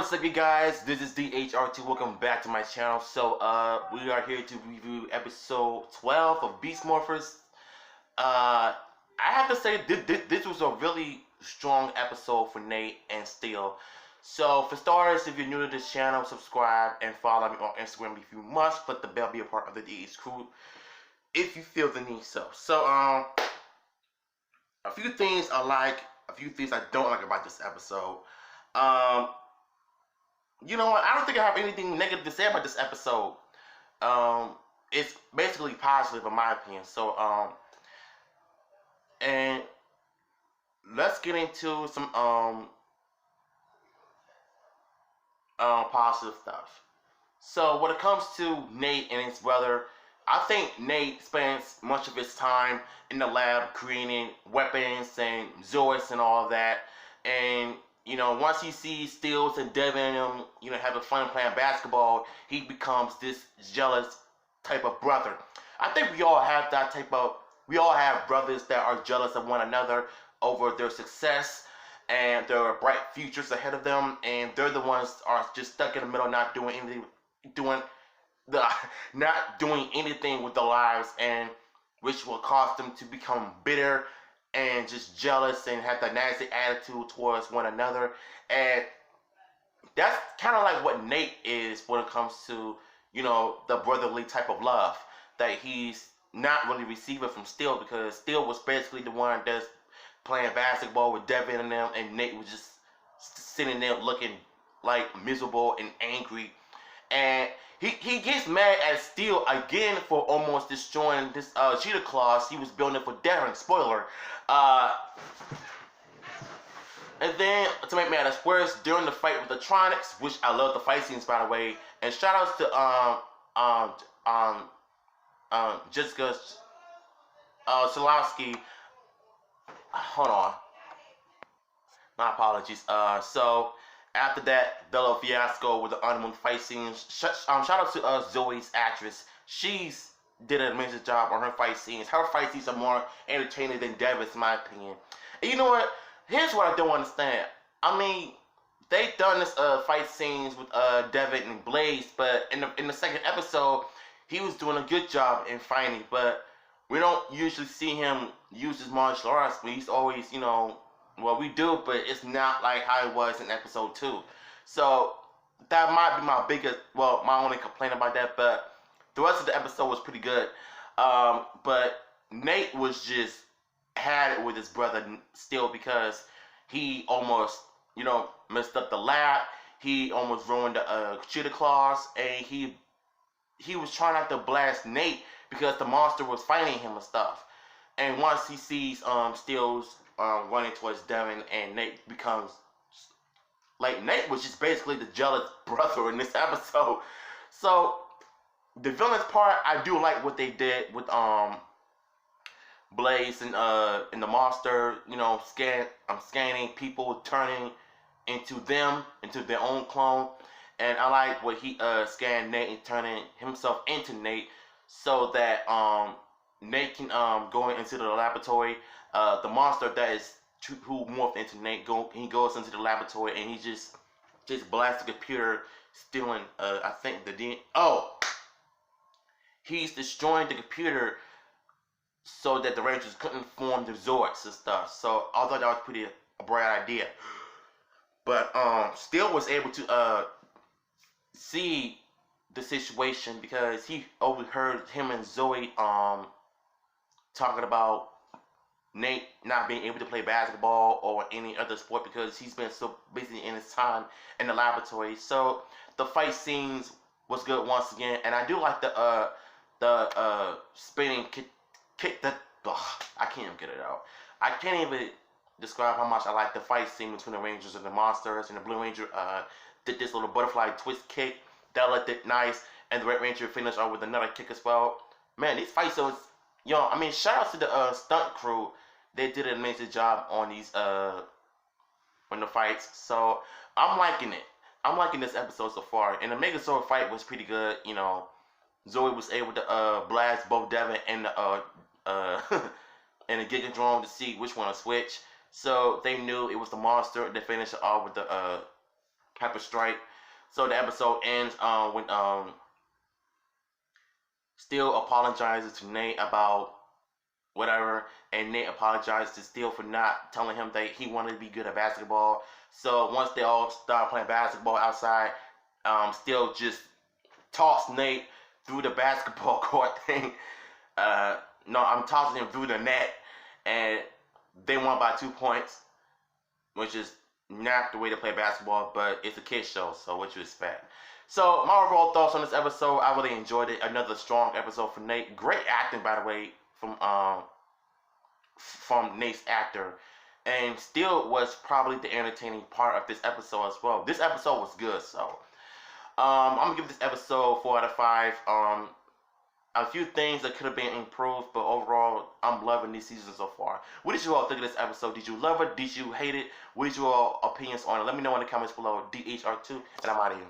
What's up, you guys? This is DHRT. Welcome back to my channel. So, we are here to review episode 12 of Beast Morphers. I have to say, this was a really strong episode for Nate and Steel. So, for starters, if you're new to this channel, subscribe and follow me on Instagram if you must. Let the bell be a part of the DH crew if you feel the need so. So, a few things I like, a few things I don't like about this episode. You know what? I don't think I have anything negative to say about this episode. It's basically positive in my opinion. So, and let's get into some positive stuff. So, when it comes to Nate and his brother, I think Nate spends much of his time in the lab creating weapons and Zoids and all that, and you know, once he sees Steels and Devin and him, you know, having fun playing basketball, he becomes this jealous type of brother. I think we all have that type of, we all have brothers that are jealous of one another over their success and their bright futures ahead of them, and they're the ones are just stuck in the middle, not doing anything, not doing anything with their lives, and which will cause them to become bitter and just jealous and have that nasty attitude towards one another. And that's kind of like what Nate is when it comes to, you know, the brotherly type of love that he's not really receiving from Steel, because Steel was basically the one that's playing basketball with Devin and them, and Nate was just sitting there looking like miserable and angry. And he gets mad at Steel again for almost destroying this cheetah claws he was building for Devin. Spoiler. And then, to make matters worse, during the fight with the Tronics, which I love the fight scenes, by the way, and shout outs to Jessica Solowski. Hold on, my apologies. So after that, the little fiasco with the honeymoon fight scenes, shout out to Zoe's actress. She's did an amazing job on her fight scenes. Her fight scenes are more entertaining than Devin's, in my opinion. And you know what? Here's what I don't understand. I mean, they done this fight scenes with Devin and Blaze, but in the second episode, he was doing a good job in fighting. But we don't usually see him use his martial arts. But he's always, you know, well, we do, but it's not like how it was in episode 2. So that might be my biggest, well, my only complaint about that. But the rest of the episode was pretty good. But Nate was just had it with his brother Steel, because he almost, you know, messed up the lab. He almost ruined the cheetah claws, and he was trying not to blast Nate because the monster was fighting him and stuff. And once he sees Steel's running towards Devin, and Nate becomes like, Nate was just basically the jealous brother in this episode. So the villains part, I do like what they did with Blaze and the monster, you know, scanning people, turning into them, into their own clone. And I like what he scanned Nate and turning himself into Nate, so that Nate can go into the laboratory. The monster that is who morphed into Nate, he goes into the laboratory, and he just blasts the computer, stealing I think the DNA. Oh, he's destroying the computer so that the Rangers couldn't form the Zords and stuff. So I thought that was pretty a bright idea. But Steel was able to see the situation, because he overheard him and Zoe talking about Nate not being able to play basketball or any other sport because he's been so busy in his time in the laboratory. So the fight scenes was good once again, and I do like the spinning kick that, I can't even get it out. I can't even describe how much I like the fight scene between the Rangers and the Monsters. And the Blue Ranger did this little butterfly twist kick that looked it nice, and the Red Ranger finished off with another kick as well. Man, these fight scenes, yo, I mean, shout out to the stunt crew. They did an amazing job on these on the fights. So I'm liking it. I'm liking this episode so far. And the Megazord fight was pretty good. You know, Zoe was able to blast both Devin and the and the Gigadrone to see which one to switch. So they knew it was the monster. They finished it off with the type of strike. So the episode ends when Steel apologizes to Nate about whatever, and Nate apologized to Steel for not telling him that he wanted to be good at basketball. So once they all start playing basketball outside, Steel just tossed Nate through the basketball court thing. No, I'm tossing him through the net, and they won by 2 points, which is not the way to play basketball, but it's a kids show, so what you expect. So my overall thoughts on this episode, I really enjoyed it. Another strong episode for Nate. Great acting, by the way, from Nate's actor, and still was probably the entertaining part of this episode as well. This episode was good, so I'm gonna give this episode 4 out of 5. A few things that could have been improved, but overall, I'm loving this season so far. What did you all think of this episode? Did you love it? Did you hate it? What is your opinions on it? Let me know in the comments below. DHR2, and I'm out of here.